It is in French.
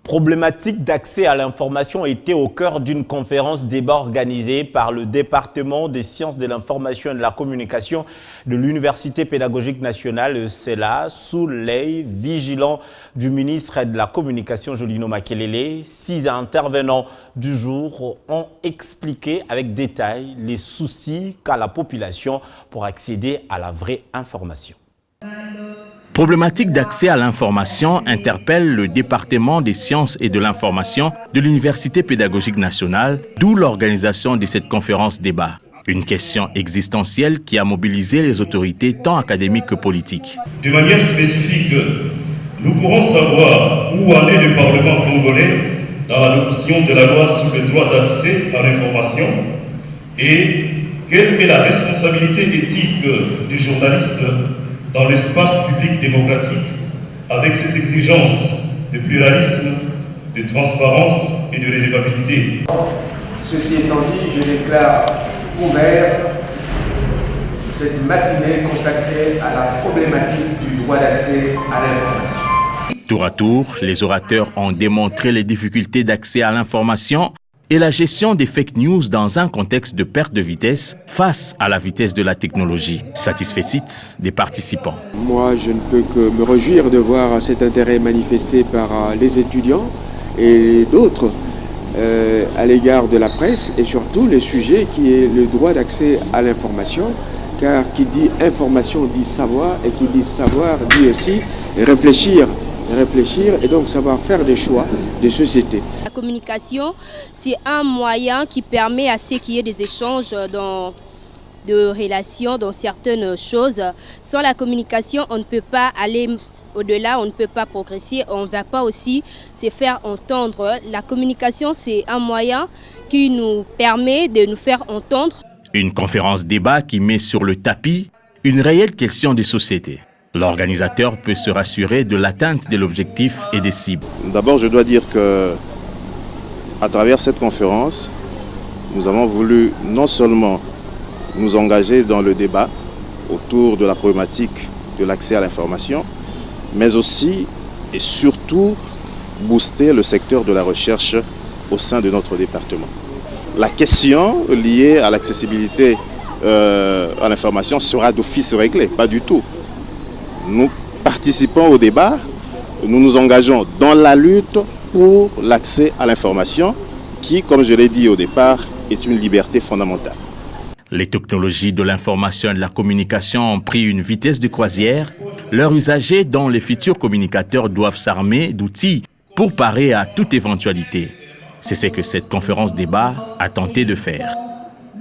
Problématique d'accès à l'information était au cœur d'une conférence débat organisée par le département des sciences de l'information et de la communication de l'Université pédagogique nationale CELA sous l'œil vigilant du ministre de la Communication Jolino Makelele. 6 intervenants du jour ont expliqué avec détail les soucis qu'a la population pour accéder à la vraie information. Problématique d'accès à l'information interpelle le département des sciences et de l'information de l'Université pédagogique nationale, d'où l'organisation de cette conférence débat. Une question existentielle qui a mobilisé les autorités tant académiques que politiques. De manière spécifique, nous pourrons savoir où en est le Parlement congolais dans l'adoption de la loi sur le droit d'accès à l'information et quelle est la responsabilité éthique du journaliste dans l'espace public démocratique, avec ses exigences de pluralisme, de transparence et de relevabilité. Ceci étant dit, je déclare ouverte cette matinée consacrée à la problématique du droit d'accès à l'information. Tour à tour, les orateurs ont démontré les difficultés d'accès à l'information et la gestion des fake news dans un contexte de perte de vitesse face à la vitesse de la technologie. Satisfait des participants. Moi, je ne peux que me réjouir de voir cet intérêt manifesté par les étudiants et d'autres à l'égard de la presse et surtout le sujet qui est le droit d'accès à l'information, car qui dit information dit savoir et qui dit savoir dit aussi réfléchir et donc savoir faire des choix de société. La communication, c'est un moyen qui permet à ce qu'il y ait des échanges de relations dans certaines choses. Sans la communication, on ne peut pas aller au-delà, on ne peut pas progresser, on ne va pas aussi se faire entendre. La communication, c'est un moyen qui nous permet de nous faire entendre. Une conférence débat qui met sur le tapis une réelle question de société. L'organisateur peut se rassurer de l'atteinte de l'objectif et des cibles. D'abord, je dois dire que, à travers cette conférence, nous avons voulu non seulement nous engager dans le débat autour de la problématique de l'accès à l'information, mais aussi et surtout booster le secteur de la recherche au sein de notre département. La question liée à l'accessibilité à l'information sera d'office réglée, pas du tout. Nous participons au débat, nous nous engageons dans la lutte pour l'accès à l'information qui, comme je l'ai dit au départ, est une liberté fondamentale. Les technologies de l'information et de la communication ont pris une vitesse de croisière. Leurs usagers, dont les futurs communicateurs, doivent s'armer d'outils pour parer à toute éventualité. C'est ce que cette conférence débat a tenté de faire.